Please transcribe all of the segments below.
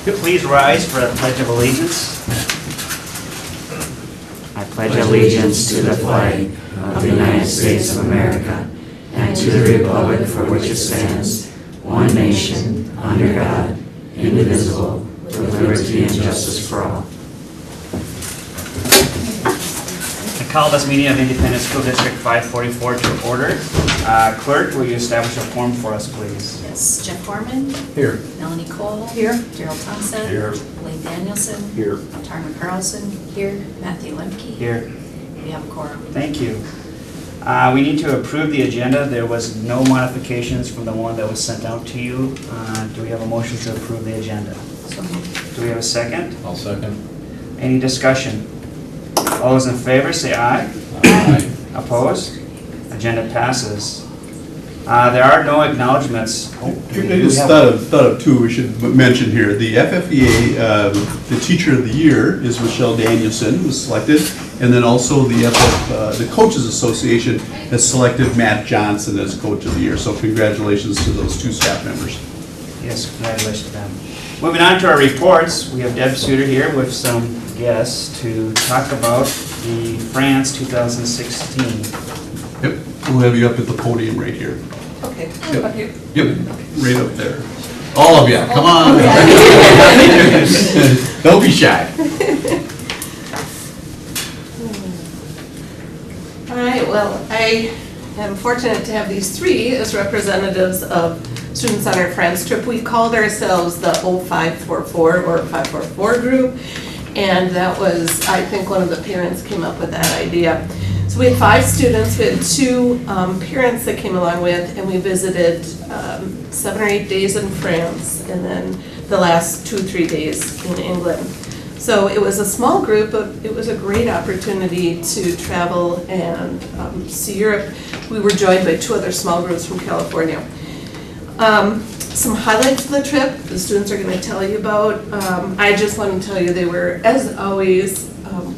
Please rise for the Pledge of Allegiance. I pledge allegiance to the flag of the United States of America and to the republic for which it stands, one nation, under God, indivisible, with liberty and justice for all. I call this meeting of Independent School District 544 to order. Clerk, will you establish a form for us, please? Yes, Jeff Gorman. Here. Melanie Cole. Here. Gerald Thompson. Here. Blaine Danielson. Here. Tarma Carlson. Here. Matthew Lemke. Here. We have a quorum. Thank you. We need to approve the agenda. There was no modifications from the one that was sent out to you. Do we have a motion to approve the agenda? So moved. Do we have a second? I'll second. Any discussion? All those in favor say aye. Aye. Opposed? Agenda passes. There are no acknowledgements. I just thought of two we should mention here. The FFEA, the Teacher of the Year is Michelle Danielson, who was selected, and then also the Coaches Association has selected Matt Johnson as Coach of the Year. So congratulations to those two staff members. Yes, congratulations to them. Moving on to our reports, we have Deb Suter here with some guests to talk about the France 2016. Yep, we'll have you up at the podium right here. Okay. Yep. Up here. Yep, right up there. All of you, come on. Don't be shy. All right, well, I am fortunate to have these three as representatives of Students on our France trip. We called ourselves the 0544 or 544 group, and that was, I think, one of the parents came up with that idea. So we had 5 students, we had 2 parents that came along with, and we visited 7 or 8 days in France, and then the last 2 or 3 days in England. So it was a small group, but it was a great opportunity to travel and see Europe. We were joined by 2 other small groups from California. Some highlights of the trip, the students are going to tell you about. I just want to tell you they were, as always,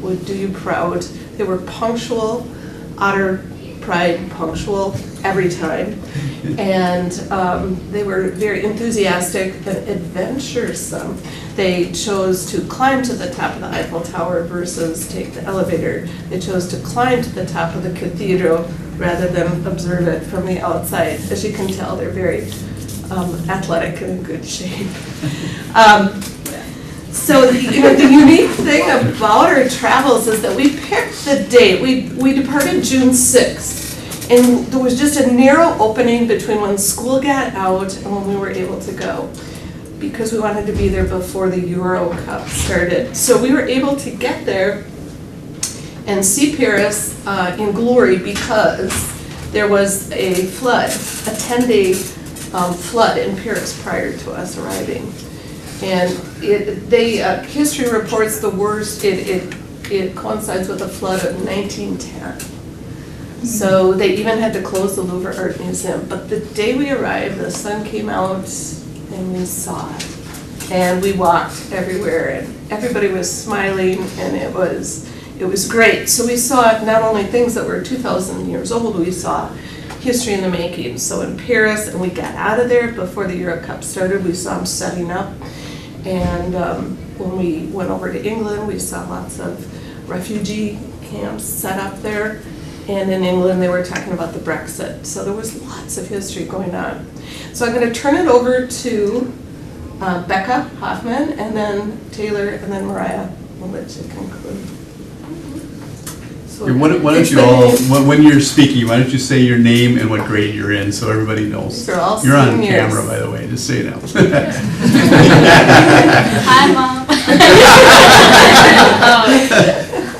would do you proud. They were punctual, Otter Pride punctual every time. And they were very enthusiastic and adventuresome. They chose to climb to the top of the Eiffel Tower versus take the elevator. They chose to climb to the top of the cathedral rather than observe it from the outside. As you can tell, they're very athletic and in good shape. So the unique thing about our travels is that we picked the date. We departed June 6th, and there was just a narrow opening between when school got out and when we were able to go, because we wanted to be there before the Euro Cup started. So we were able to get there and see Paris in glory because there was a flood, a 10-day flood in Paris prior to us arriving. And history reports the worst, it coincides with the flood of 1910. So they even had to close the Louvre Art Museum. But the day we arrived, the sun came out and we saw it. And we walked everywhere and everybody was smiling and it was great. So we saw not only things that were 2,000 years old, we saw history in the making. So in Paris, and we got out of there before the Euro Cup started, we saw them setting up. And when we went over to England, we saw lots of refugee camps set up there. And in England, they were talking about the Brexit. So there was lots of history going on. So I'm going to turn it over to Becca Hoffman, and then Taylor, and then Mariah. We'll let you conclude. So Why don't you all, when you're speaking, why don't you say your name and what grade you're in so everybody knows. They're all You're on seniors. camera, by the way, just so you know. Hi, Mom.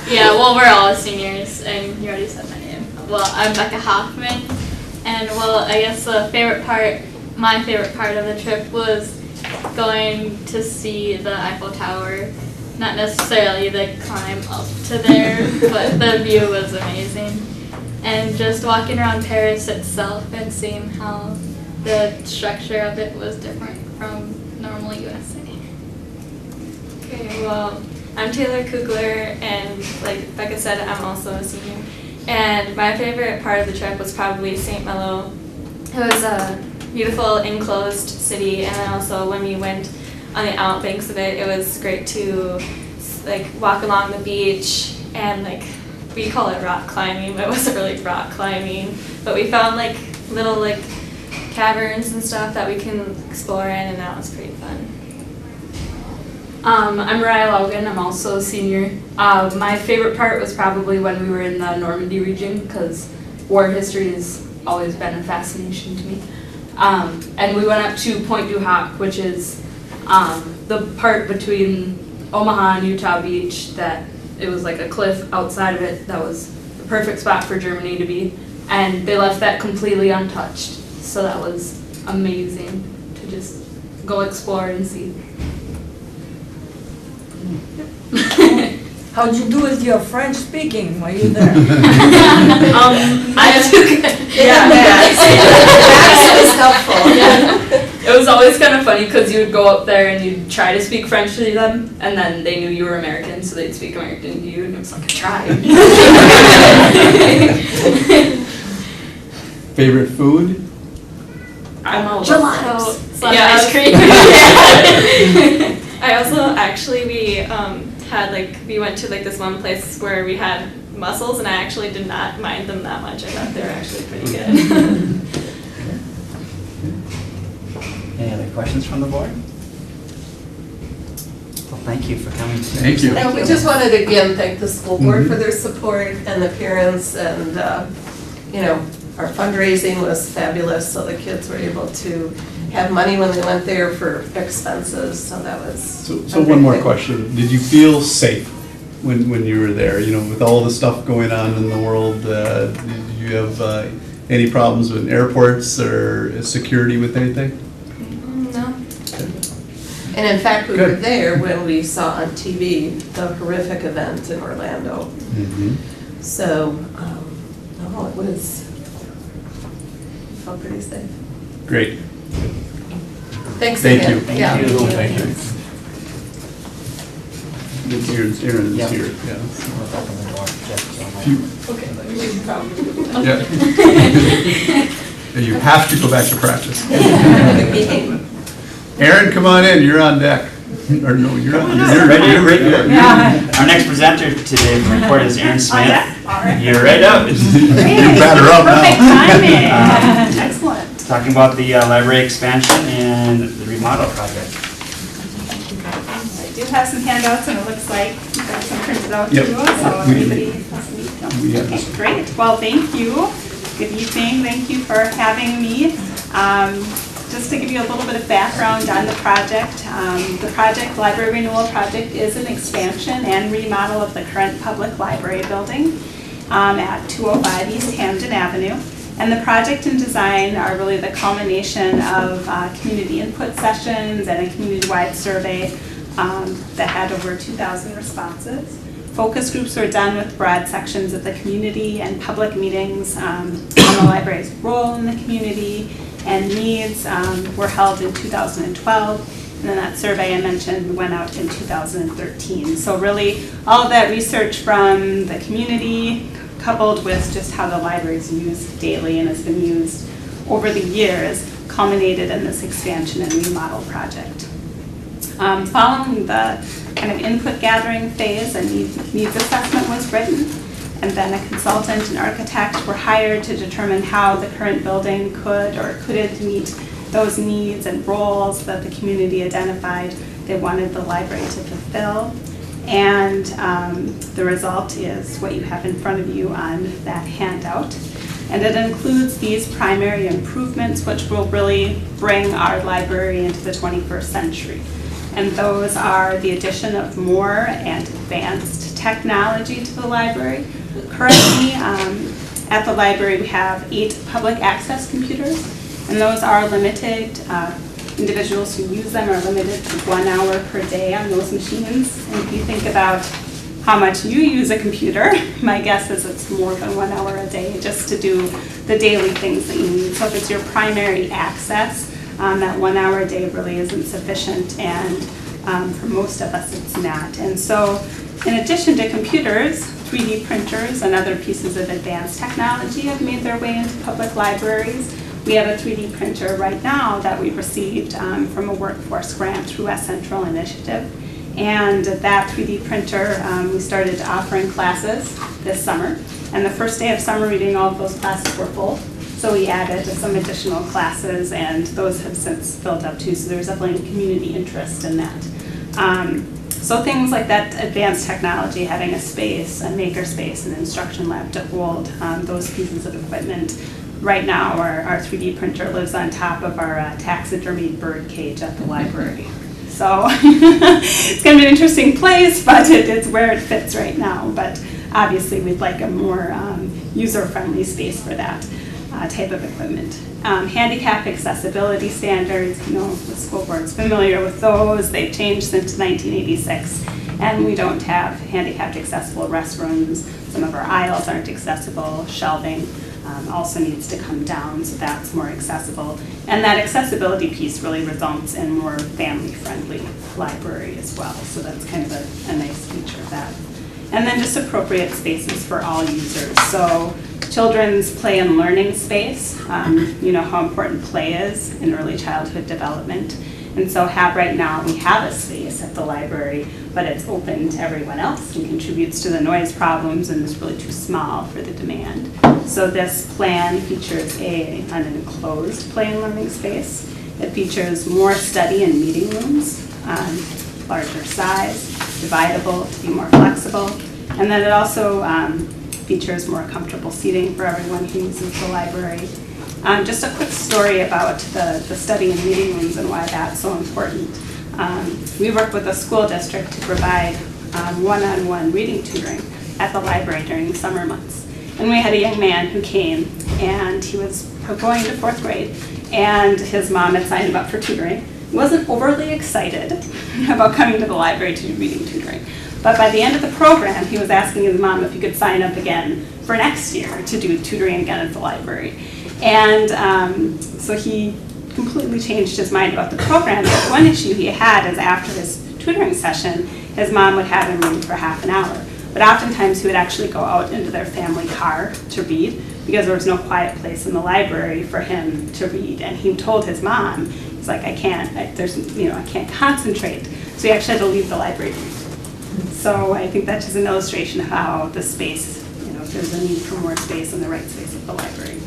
Yeah, well, we're all seniors, and you already said my name. Well, I'm Becca Hoffman, and well, I guess my favorite part of the trip was going to see the Eiffel Tower. Not necessarily the climb up to there, but the view was amazing. And just walking around Paris itself and seeing how the structure of it was different from normal USA. Okay, well, I'm Taylor Kugler, and like Becca said, I'm also a senior. And my favorite part of the trip was probably St. Malo. It was a beautiful enclosed city, and then also when we went on the outbanks of it. It was great to like walk along the beach and like we call it rock climbing, but it wasn't really rock climbing. But we found like little like caverns and stuff that we can explore in, and that was pretty fun. I'm Mariah Logan. I'm also a senior. My favorite part was probably when we were in the Normandy region because war history has always been a fascination to me. And we went up to Point du Hoc, which is the part between Omaha and Utah Beach that it was like a cliff outside of it that was the perfect spot for Germany to be. And they left that completely untouched. So that was amazing to just go explore and see. How'd you do with your French speaking while you were there? I took Yeah, that was helpful. It was always kind of funny because you would go up there and you'd try to speak French to them, and then they knew you were American, so they'd speak American to you, and it was like a try. Favorite food? I'm all gelato. yeah, ice cream. I also actually we went to like this one place where we had mussels, and I actually did not mind them that much. I thought they were actually pretty good. Any other questions from the board? Well, thank you for coming. Thank you. And we just wanted to again thank the school board for their support and the parents, and you know, our fundraising was fabulous, so the kids were able to have money when they went there for expenses, so that was. So one more question. Did you feel safe when you were there? You know, with all the stuff going on in the world, did you have any problems with airports or security with anything? No. And in fact, we were Good. there when we saw on TV the horrific event in Orlando. Mm-hmm. So, no, it felt pretty safe. Great. Thanks Thank again. you. Thank Yeah. you. Thank you. Aaron is Yep. here, yeah. We'll open the door, Jeff, so Yeah. You have to go back to practice. Aaron, come on in, you're on deck. Or no, you're right here. Our next presenter today for the report is Aaron Smith. All right. You're right up. You're better up Perfect now. timing. Um, Excellent. Talking about the library expansion and the remodel project. I do have some handouts, and it looks like you've got some printed out Yep. too, so We- everybody has to meet them. we have Okay, this. great. Well, thank you. Good evening. Thank you for having me. Just to give you a little bit of background on the project, Library Renewal Project, is an expansion and remodel of the current public library building at 205 East Hampden Avenue. And the project and design are really the culmination of community input sessions and a community-wide survey that had over 2,000 responses. Focus groups were done with broad sections of the community, and public meetings on the library's role in the community and needs were held in 2012. And then that survey I mentioned went out in 2013. So really all of that research from the community coupled with just how the library is used daily and has been used over the years culminated in this expansion and remodel project. Following the kind of input gathering phase, a needs assessment was written, and then a consultant and architect were hired to determine how the current building could or couldn't meet those needs and roles that the community identified they wanted the library to fulfill. And the result is what you have in front of you on that handout. And it includes these primary improvements which will really bring our library into the 21st century. And those are the addition of more and advanced technology to the library. Currently, at the library, we have 8 public access computers, and those are limited. Individuals who use them are limited to 1 hour per day on those machines. And if you think about how much you use a computer, my guess is it's more than 1 hour a day just to do the daily things that you need. So if it's your primary access, that 1 hour a day really isn't sufficient, and for most of us it's not. And so in addition to computers, 3D printers and other pieces of advanced technology have made their way into public libraries. We have a 3D printer right now that we received from a workforce grant through West Central Initiative. And that 3D printer, we started offering classes this summer. And the first day of summer reading, all of those classes were full. So we added some additional classes, and those have since filled up too. So there's definitely community interest in that. So things like that advanced technology, having a space, a maker space, an instruction lab to hold those pieces of equipment. Right now, our 3D printer lives on top of our taxidermied bird cage at the library. So it's kind of an interesting place, but it's where it fits right now. But obviously, we'd like a more user-friendly space for that type of equipment. Handicap accessibility standards, you know, the school board's familiar with those. They've changed since 1986, and we don't have handicapped accessible restrooms. Some of our aisles aren't accessible. Shelving also needs to come down, so that's more accessible. And that accessibility piece really results in more family-friendly library as well, so that's kind of a nice feature of that. And then just appropriate spaces for all users. So children's play and learning space, you know how important play is in early childhood development. And so right now we have a space at the library, but it's open to everyone else and contributes to the noise problems and is really too small for the demand. So this plan features an enclosed play and learning space. It features more study and meeting rooms, larger size, dividable to be more flexible. And then it also features more comfortable seating for everyone who uses the library. Just a quick story about the study and meeting rooms and why that's so important. We work with a school district to provide one-on-one reading tutoring at the library during the summer months. And we had a young man who came, and he was going to 4th grade, and his mom had signed him up for tutoring. He wasn't overly excited about coming to the library to do reading tutoring. But by the end of the program, he was asking his mom if he could sign up again for next year to do tutoring again at the library. And so he completely changed his mind about the program. But one issue he had is after his tutoring session, his mom would have him read for half an hour. But oftentimes he would actually go out into their family car to read because there was no quiet place in the library for him to read. And he told his mom, he's like, I can't concentrate. So he actually had to leave the library to read. So I think that's just an illustration of how the space, you know, there's a need for more space in the right space at the library.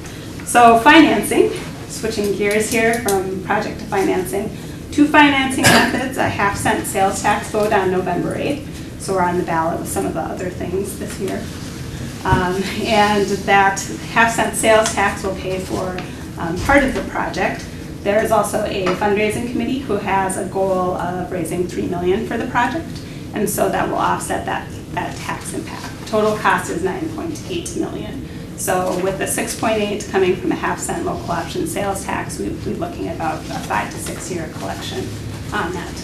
So financing, switching gears here from project to financing. 2 financing methods, a half-cent sales tax vote on November 8th. So we're on the ballot with some of the other things this year. And that half-cent sales tax will pay for part of the project. There is also a fundraising committee who has a goal of raising $3 million for the project. And so that will offset that tax impact. Total cost is $9.8 million. So with the 6.8 coming from a half-cent local option sales tax, we'd be looking at about a 5 to 6 year collection on that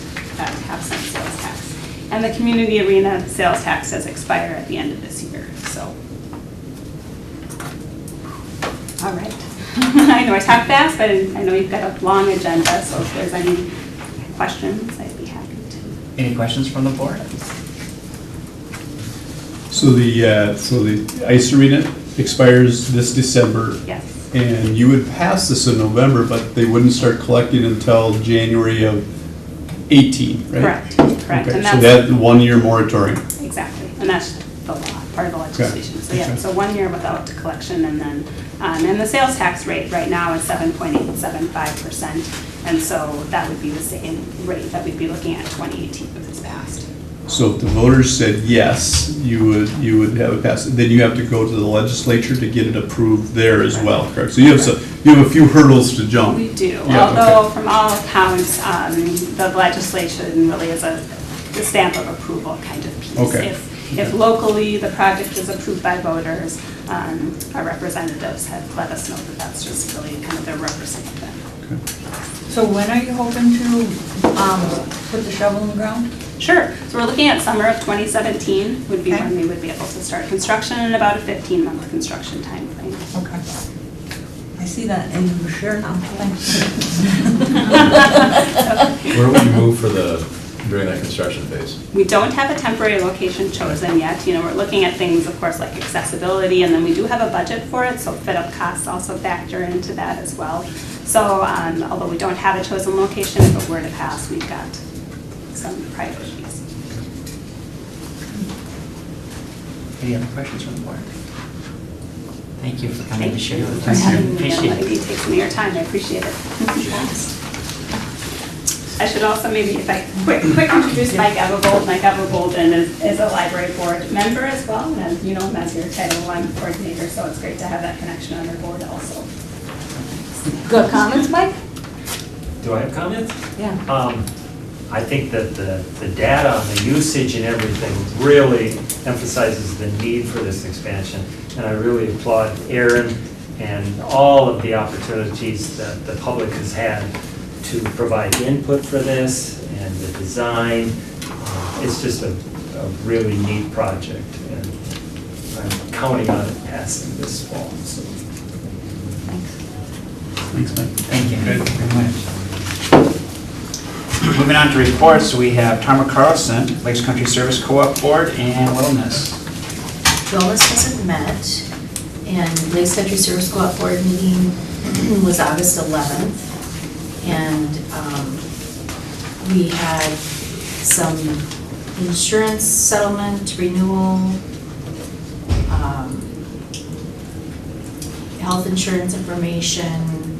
half-cent sales tax. And the community arena sales tax does expire at the end of this year. So, all right. I know I talked fast, but I know you've got a long agenda. So if there's any questions, I'd be happy to. Any questions from the board? So the ice arena expires this December. Yes. And you would pass this in November, but they wouldn't start collecting until January of 18, right? Correct. Okay, And so that's that 1 year moratorium. exactly, and that's the law, part of the legislation. So yeah, Okay. so 1 year without collection, and then and the sales tax rate right now is 7.875%, and so that would be the same rate that we'd be looking at 2018 if it's passed. So if the voters said yes, you would have it passed. Then you have to go to the legislature to get it approved there as well, correct? So you have a few hurdles to jump. We do, Yeah, although okay. from all accounts, the legislation really is the stamp of approval kind of piece. Okay. If locally the project is approved by voters, our representatives have let us know that that's just really kind of their representative. So when are you hoping to put the shovel in the ground? Sure, so we're looking at summer of 2017 would be Okay. when we would be able to start construction in about a 15-month construction timeframe. Okay. I see that in the shirt now. Thanks. Where would you move for the during that construction phase? We don't have a temporary location chosen yet. You know, we're looking at things, of course, like accessibility, and then we do have a budget for it, so fit-up costs also factor into that as well. So although we don't have a chosen location, if it were to pass, we've got some priorities. Any other questions from the board? Thank you for coming to share with For us. having me and Appreciate letting it. me take some of your time, I appreciate it. I should also maybe, if I quick introduce Mike Everbold. Mike Everbold is a library board member as well, and you know him as your Title I coordinator, so it's great to have that connection on our board also. Good comments, Mike? Do I have comments? Yeah. I think that the data on the usage and everything really emphasizes the need for this expansion. And I really applaud Aaron and all of the opportunities that the public has had to provide input for this and the design. It's just a really neat project, and I'm counting on it passing this fall. So. Thanks, Mike. Thank you very much. Moving on to reports, we have Tarma Carlson, Lakes Country Service Co-op Board, and Wellness. Wellness hasn't met, and Lakes Country Service Co-op Board meeting was August 11th. And we had some insurance settlement renewal, health insurance information,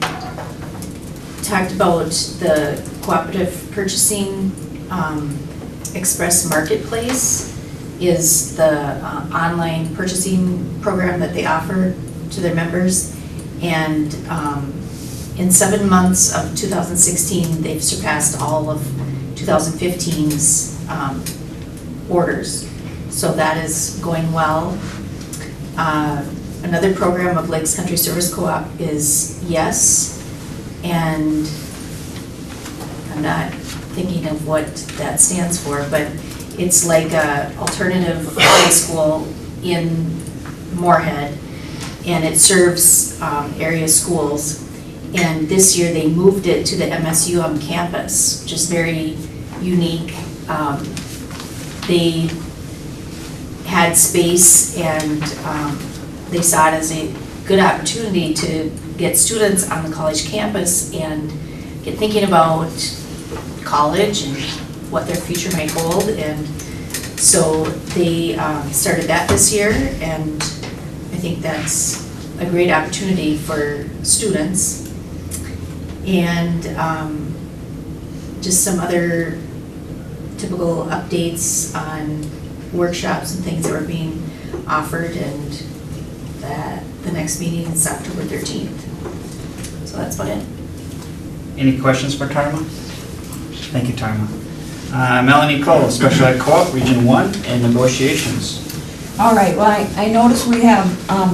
talked about the cooperative purchasing express marketplace is the online purchasing program that they offer to their members. And in 7 months of 2016, they've surpassed all of 2015's orders. So that is going well. Another program of Lakes Country Service Co-op is YES, and I'm not thinking of what that stands for, but it's like a alternative high school in Moorhead, and it serves area schools. And this year they moved it to the MSUM campus, which is very unique. They had space, and they saw it as a good opportunity to get students on the college campus and get thinking about college and what their future might hold. And so they started that this year, and I think that's a great opportunity for students. And just some other typical updates on workshops and things that were being offered, and that the next meeting is October 13th. So that's about it. Any questions for Tarma? Thank you, Tarma. Melanie Cole, Special Ed Co-op, Region 1, and negotiations. All right, well, I noticed we have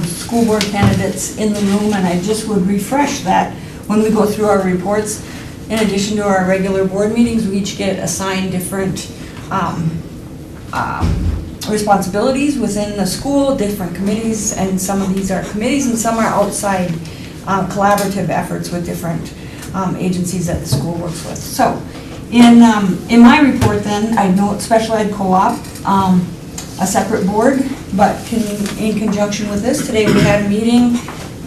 school board candidates in the room, and I just would refresh that when we go through our reports. In addition to our regular board meetings, we each get assigned different responsibilities within the school, different committees, and some of these are committees and some are outside collaborative efforts with different agencies that the school works with. So in my report then, I note Special Ed Co-op, a separate board, but in conjunction with this, today we had a meeting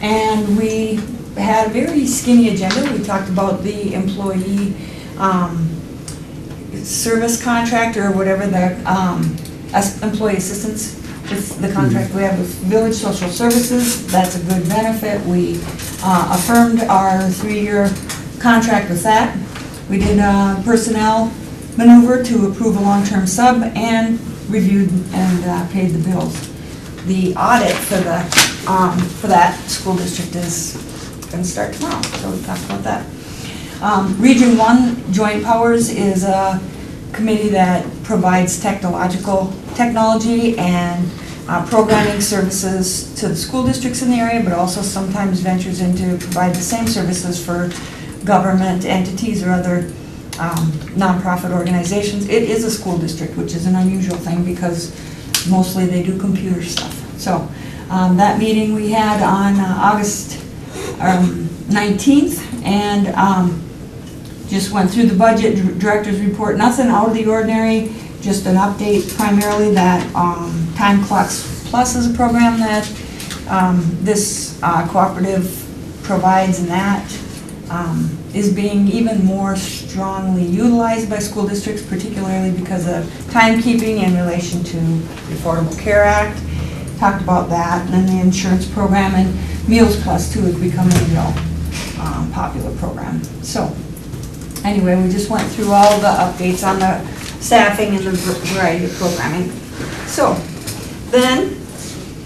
and we had a very skinny agenda. We talked about the employee service contract, or whatever the employee assistance with the contract we have with Village Social Services. That's a good benefit. We affirmed our 3-year contract with that. We did a personnel maneuver to approve a long-term sub and reviewed and paid the bills. The audit for that school district is going to start tomorrow, so we talked about that. Region 1 Joint Powers is a committee that provides technology and programming services to the school districts in the area, but also sometimes ventures into provide the same services for government entities or other nonprofit organizations. It is a school district, which is an unusual thing because mostly they do computer stuff. So that meeting we had on August 19th, and Just went through the budget director's report, nothing out of the ordinary, just an update primarily that Time Clocks Plus is a program that this cooperative provides, and that is being even more strongly utilized by school districts, particularly because of timekeeping in relation to the Affordable Care Act. Talked about that, and then the insurance program, and Meals Plus too is becoming a real popular program. So anyway, we just went through all the updates on the staffing and the variety of programming. So then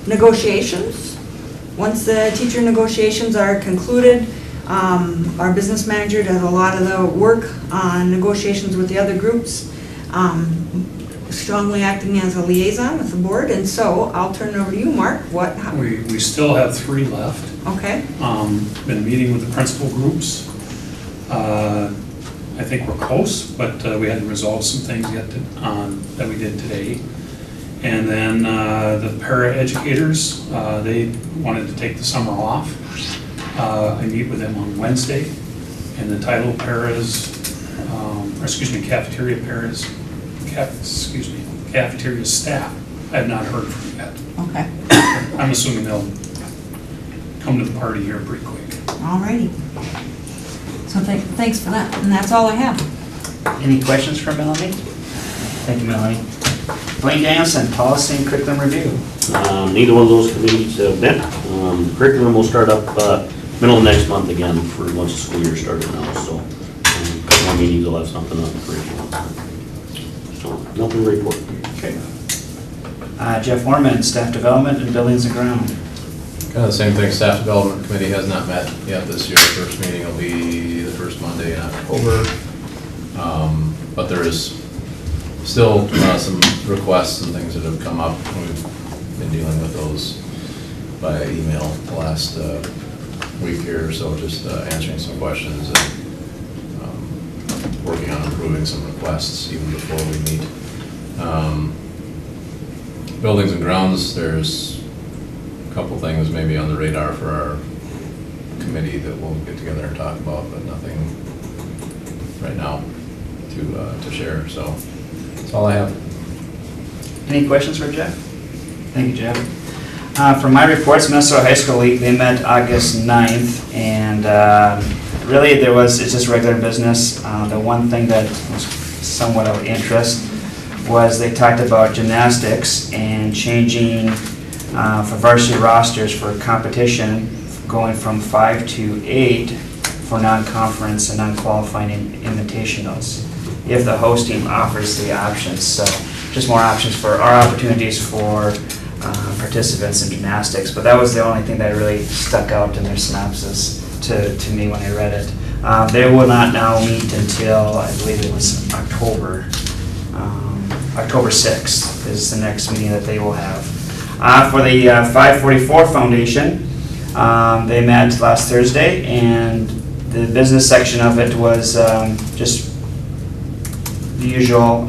negotiations. Once the teacher negotiations are concluded, our business manager does a lot of the work on negotiations with the other groups, strongly acting as a liaison with the board. And so I'll turn it over to you, Mark. We still have 3 left. Okay. Been meeting with the principal groups. I think we're close, but we hadn't resolved some things yet that we did today. And then the para-educators, they wanted to take the summer off. I meet with them on Wednesday, and the title paras, cafeteria paras, cafeteria staff, I have not heard from yet. Okay. I'm assuming they'll come to the party here pretty quick. Alrighty. So thanks for that, and that's all I have. Any questions for Melanie? Thank you, Melanie. Blaine Danielson, Policy and Curriculum Review. Neither one of those committees have met. Curriculum will start up middle of next month again for once the school year started now, so a couple more meetings will have something on the curriculum. So nothing to report. Okay. Jeff Warman, Staff Development and Buildings and Ground. Kind of the same thing, Staff Development Committee has not met yet this year. The first meeting will be the first Monday in October. But there is still some requests and things that have come up. We've been dealing with those by email the last week here or so, just answering some questions and working on improving some requests even before we meet. Buildings and Grounds, there's a couple things maybe on the radar for our committee that we'll get together and talk about, but nothing right now to share. So that's all I have. Any questions for Jeff? Thank you, Jeff. For my reports, Minnesota High School League, they met August 9th, and really it's just regular business. The one thing that was somewhat of interest was they talked about gymnastics and changing for varsity rosters for competition, going from 5 to 8 for non-conference and non-qualifying invitationals, if the host team offers the options. So just more options for our opportunities for participants in gymnastics. But that was the only thing that really stuck out in their synopsis to me when I read it. They will not now meet until, I believe it was October 6th is the next meeting that they will have. For the 544 Foundation, they met last Thursday, and the business section of it was just the usual.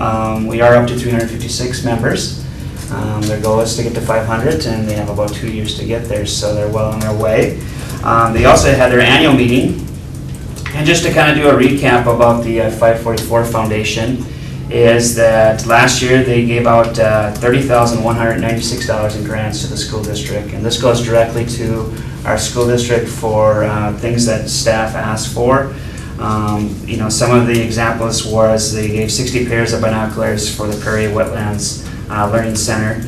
We are up to 356 members. Their goal is to get to 500, and they have about 2 years to get there, so they're well on their way. They also had their annual meeting, and just to kind of do a recap about the 544 Foundation, is that last year they gave out $30,196 in grants to the school district, and this goes directly to our school district for things that staff asked for. Some of the examples was they gave 60 pairs of binoculars for the Prairie Wetlands Learning Center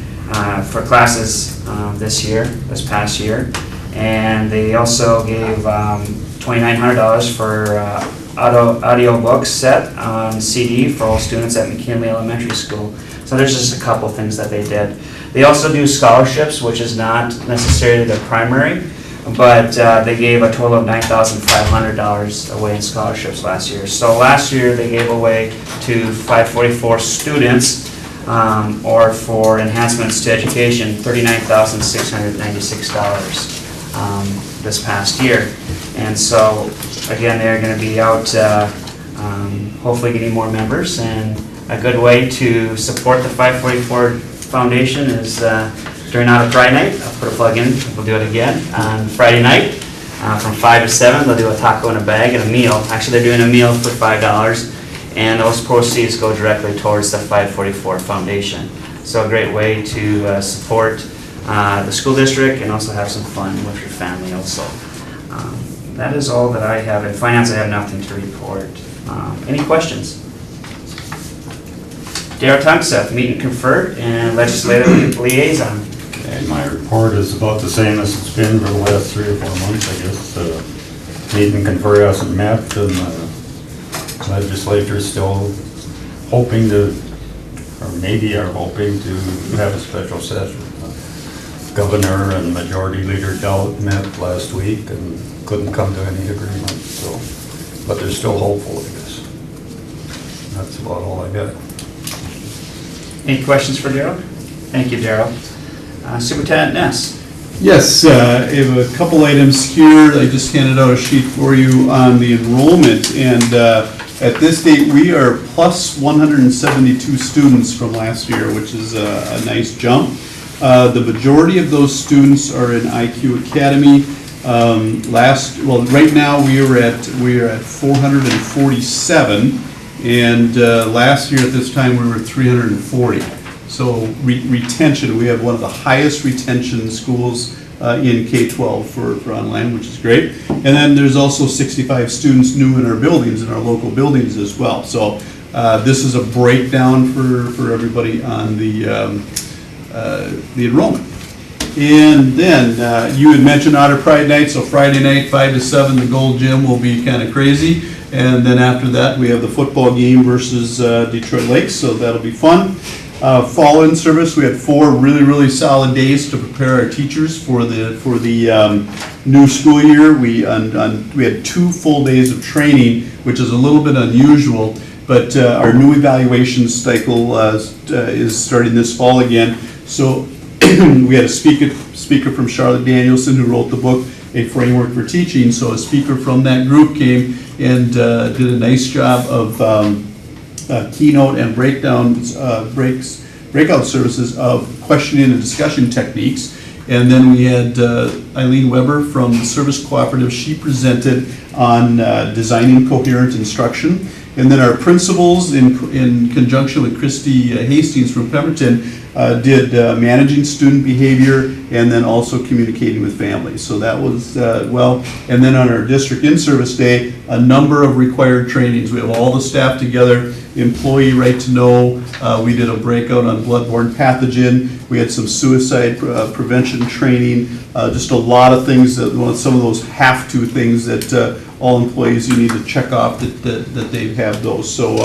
for classes this past year, and they also gave $2,900 for audio book set on CD for all students at McKinley Elementary School. So there's just a couple things that they did. They also do scholarships, which is not necessarily their primary, but they gave a total of $9,500 away in scholarships last year. So last year they gave away to 544 students or for enhancements to education, $39,696 this past year. And so again, they're going to be out hopefully getting more members, and a good way to support the 544 Foundation is during Out of Pride Night. I'll put a plug in, we'll do it again on Friday night. From 5 to 7, they'll do a taco in a bag and a meal. Actually, they're doing a meal for $5, and those proceeds go directly towards the 544 Foundation. So a great way to support the school district and also have some fun with your family also. That is all that I have. In finance, I have nothing to report. Any questions? Darrell Tungseth, meet and confer, and legislative liaison. And my report is about the same as it's been for the last 3 or 4 months, I guess. Meet and confer hasn't met, and the legislature's still hoping to, or maybe are hoping to have a special session. Governor and Majority Leader Dowd met last week and couldn't come to any agreement, so, but they're still hopeful, I guess. That's about all I got. Any questions for Darrell? Thank you, Darrell. Superintendent Ness. Yes, I have a couple items here. I just handed out a sheet for you on the enrollment, and at this date, we are plus 172 students from last year, which is a nice jump. The majority of those students are in IQ Academy. Right now we are at 447, and last year at this time we were at 340. So retention, we have one of the highest retention schools in K-12 for online, which is great. And then there's also 65 students new in our buildings, in our local buildings as well. So this is a breakdown for everybody on the enrollment. And then you had mentioned Otter Pride Night, so Friday night, 5 to 7, the Gold Gym will be kind of crazy. And then after that, we have the football game versus Detroit Lakes, so that'll be fun. Fall-in service, we had 4 really solid days to prepare our teachers for the new school year. We had 2 full days of training, which is a little bit unusual, but our new evaluation cycle is starting this fall again. So we had a speaker from Charlotte Danielson who wrote the book, A Framework for Teaching. So a speaker from that group came and did a nice job of keynote and breakout services of questioning and discussion techniques. And then we had Eileen Weber from the Service Cooperative. She presented on designing coherent instruction. And then our principals, in conjunction with Christy Hastings from Pemberton, did managing student behavior and then also communicating with families. So that was well. And then on our district in-service day, a number of required trainings. We have all the staff together, employee right to know. We did a breakout on bloodborne pathogen. We had some suicide prevention training. Just a lot of things, some of those have-to things that all employees, you need to check off that they have those. So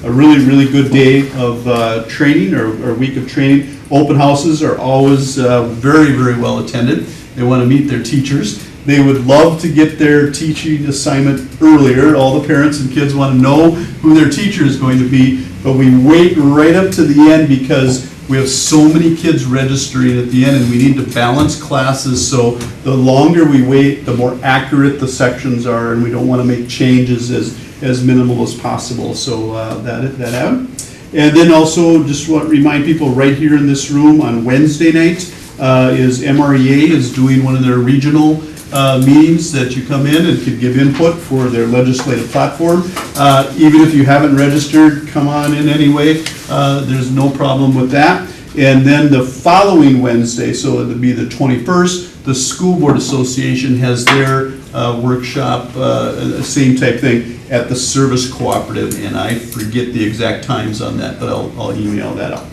a really good day of training or week of training. Open houses are always very well attended. They want to meet their teachers. They would love to get their teaching assignment earlier. All the parents and kids want to know who their teacher is going to be, but we wait right up to the end because we have so many kids registering at the end, and we need to balance classes, so the longer we wait, the more accurate the sections are, and we don't want to make changes as minimal as possible. So that happened. And then also just want to remind people right here in this room on Wednesday night is MREA is doing one of their regional meetings that you come in and can give input for their legislative platform. Even if you haven't registered, come on in anyway. There's no problem with that. And then the following Wednesday, so it would be the 21st, the School Board Association has their workshop, same type thing, at the Service Cooperative, and I forget the exact times on that, but I'll email that out.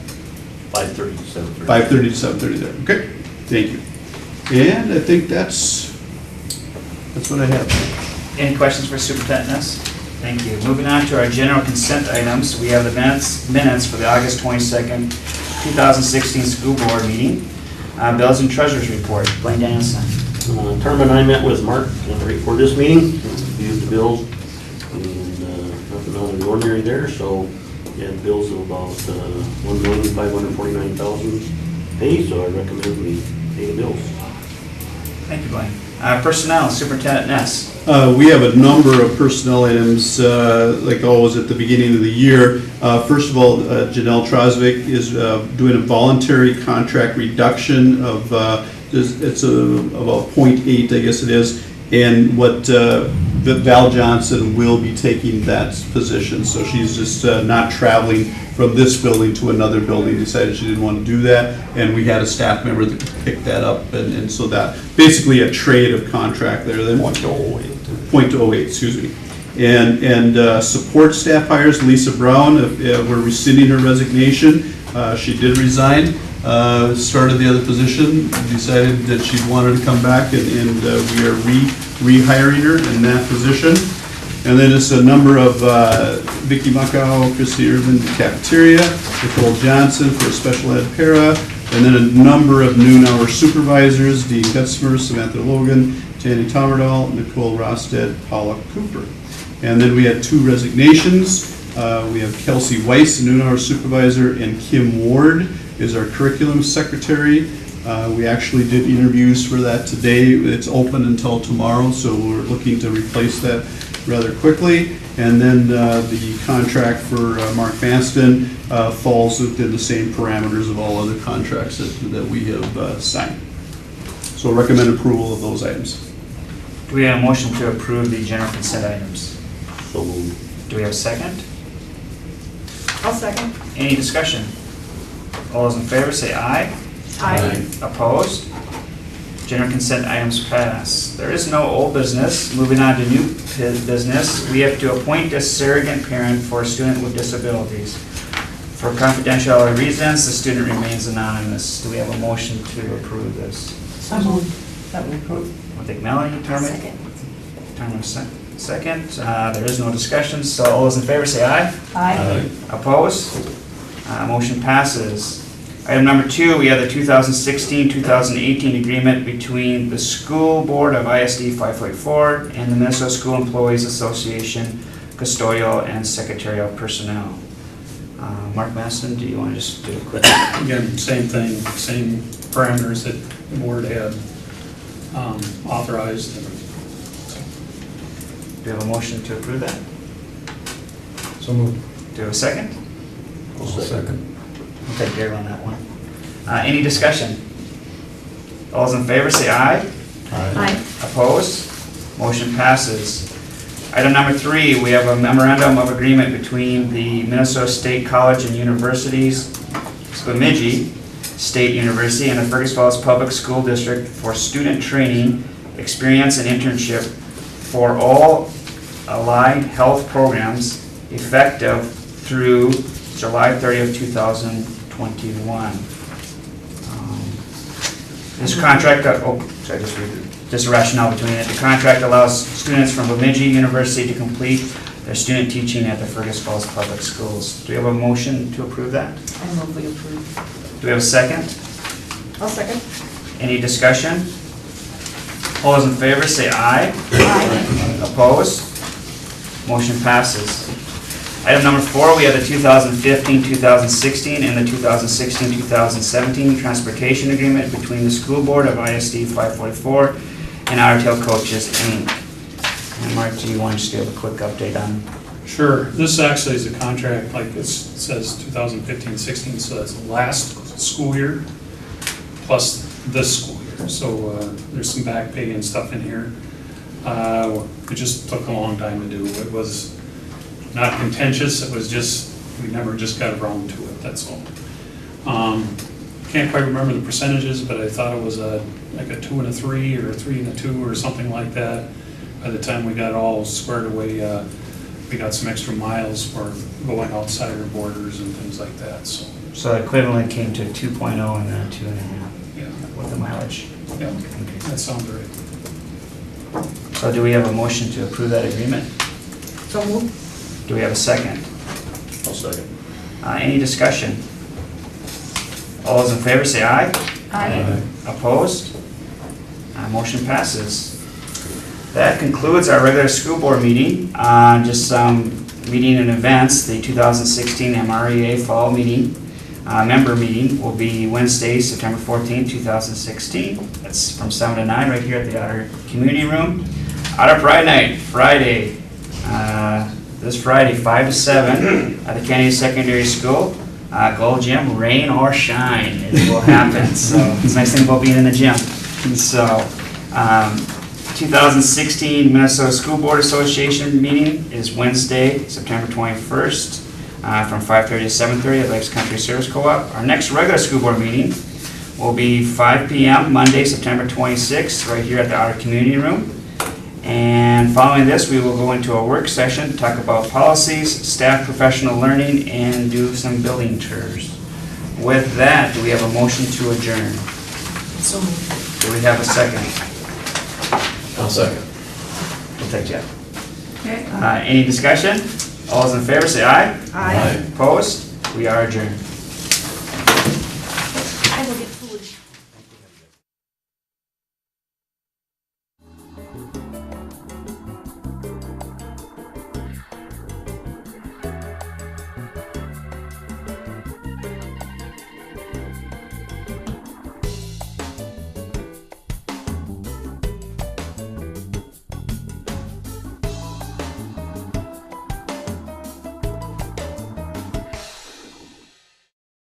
5:30 to 7:30. 5:30 to 7:30 there. Okay, thank you. And I think that's what I have. Any questions for Superintendent Ness? Thank you. Moving on to our general consent items, we have the minutes for the August 22nd, 2016 school board meeting. Bills and Treasurers report. Blaine Danielson. Term and I met with Mark right for this meeting, reviewed the bills, and nothing out of the ordinary there. So we had bills of about $1,549,000 paid, so I recommend we pay the bills. Thank you, Blaine. Personnel, Superintendent Ness. We have a number of personnel items, like always at the beginning of the year. First of all, Janelle Trosvik is doing a voluntary contract reduction of, it's about 0.8, I guess it is, And Val Johnson will be taking that position, so she's just not traveling from this building to another building, decided she didn't want to do that, and we had a staff member that picked that up, and so that, basically a trade of contract there. Then .08, excuse me. And support staff hires, Lisa Brown, we're rescinding her resignation. She did resign, started the other position, decided that she wanted to come back, and we are rehiring her in that position. And then just a number of Vicky Macau, Christy Irvin, the cafeteria, Nicole Johnson for special ed para, and then a number of noon hour supervisors, Dean Gutzmer, Samantha Logan, Tanny Tomerdal, Nicole Rosted, Paula Cooper. And then we had 2 resignations. We have Kelsey Weiss, noon hour supervisor, and Kim Ward is our curriculum secretary. We actually did interviews for that today. It's open until tomorrow, so we're looking to replace that rather quickly. And then the contract for Mark Vanston falls within the same parameters of all other contracts that we have signed. So recommend approval of those items. Do we have a motion to approve the general consent items? So moved. Do we have a second? I'll second. Any discussion? All those in favor say aye. Aye. Opposed? General consent items pass. There is no old business. Moving on to new business, we have to appoint a surrogate parent for a student with disabilities. For confidentiality reasons, the student remains anonymous. Do we have a motion to approve this? So moved. That we approve. I think Melanie, Terman? Second. Terman, second. There is no discussion, so all those in favor say aye. Aye. Opposed? Motion passes. Item number 2, we have the 2016-2018 agreement between the School Board of ISD 544 and the Minnesota School Employees Association custodial and secretarial personnel. Mark Maston, do you want to just do a quick? Again, same thing, same parameters that the board had authorized. Do you have a motion to approve that? So moved. Do you have a second? I'll second. We'll take Gary on that one. Any discussion? All those in favor say aye. Aye. Opposed? Motion passes. Item number 3, we have a memorandum of agreement between the Minnesota State College and Universities, Bemidji State University, and the Fergus Falls Public School District for student training, experience, and internship for all allied health programs effective through July 30th, 2021. This contract, just a rationale between it. The contract allows students from Bemidji University to complete their student teaching at the Fergus Falls Public Schools. Do we have a motion to approve that? I move we approve. Do we have a second? I'll second. Any discussion? All those in favor say aye. Aye. Opposed? Motion passes. Item number 4, we have the 2015-2016 and the 2016-2017 transportation agreement between the School Board of ISD 544 and Otter Tail Coaches, Inc. And Mark, do you want to just give a quick update on? Sure, this actually is a contract, like it says 2015-16, so that's the last school year plus this school year. So there's some back pay and stuff in here. It just took a long time to do. It was not contentious, it was just, we never just got around to it, that's all. Can't quite remember the percentages, but I thought it was like a 2 and a 3 or a 3 and a 2 or something like that. By the time we got all squared away, we got some extra miles for going outside our borders and things like that, so. So equivalent came to 2.0 and then 2.5 Yeah, with the mileage. yeah, that sounds right. So do we have a motion to approve that agreement? So moved. Do we have a second? I'll second. Any discussion? All those in favor say aye. Aye. Opposed? Motion passes. That concludes our regular school board meeting. Just some meeting and events. The 2016 MREA Fall Meeting, member meeting will be Wednesday, September 14th, 2016. That's from 7 to 9 right here at the Otter Community Room. Otter Pride Night, Friday. This Friday, 5 to 7 at the Kennedy Secondary School. Gold Gym, rain or shine, it will happen. So it's a nice thing about being in the gym. So 2016 Minnesota School Board Association meeting is Wednesday, September 21st, from 5:30 to 7:30 at Lakes Country Service Co-op. Our next regular school board meeting will be 5 p.m. Monday, September 26th, right here at the Outer Community Room. And following this, we will go into a work session to talk about policies, staff professional learning, and do some building tours. With that, do we have a motion to adjourn? So moved. Do we have a second? I'll second. We'll take Jeff. Okay. Any discussion? All those in favor say aye. Aye. Opposed? We are adjourned.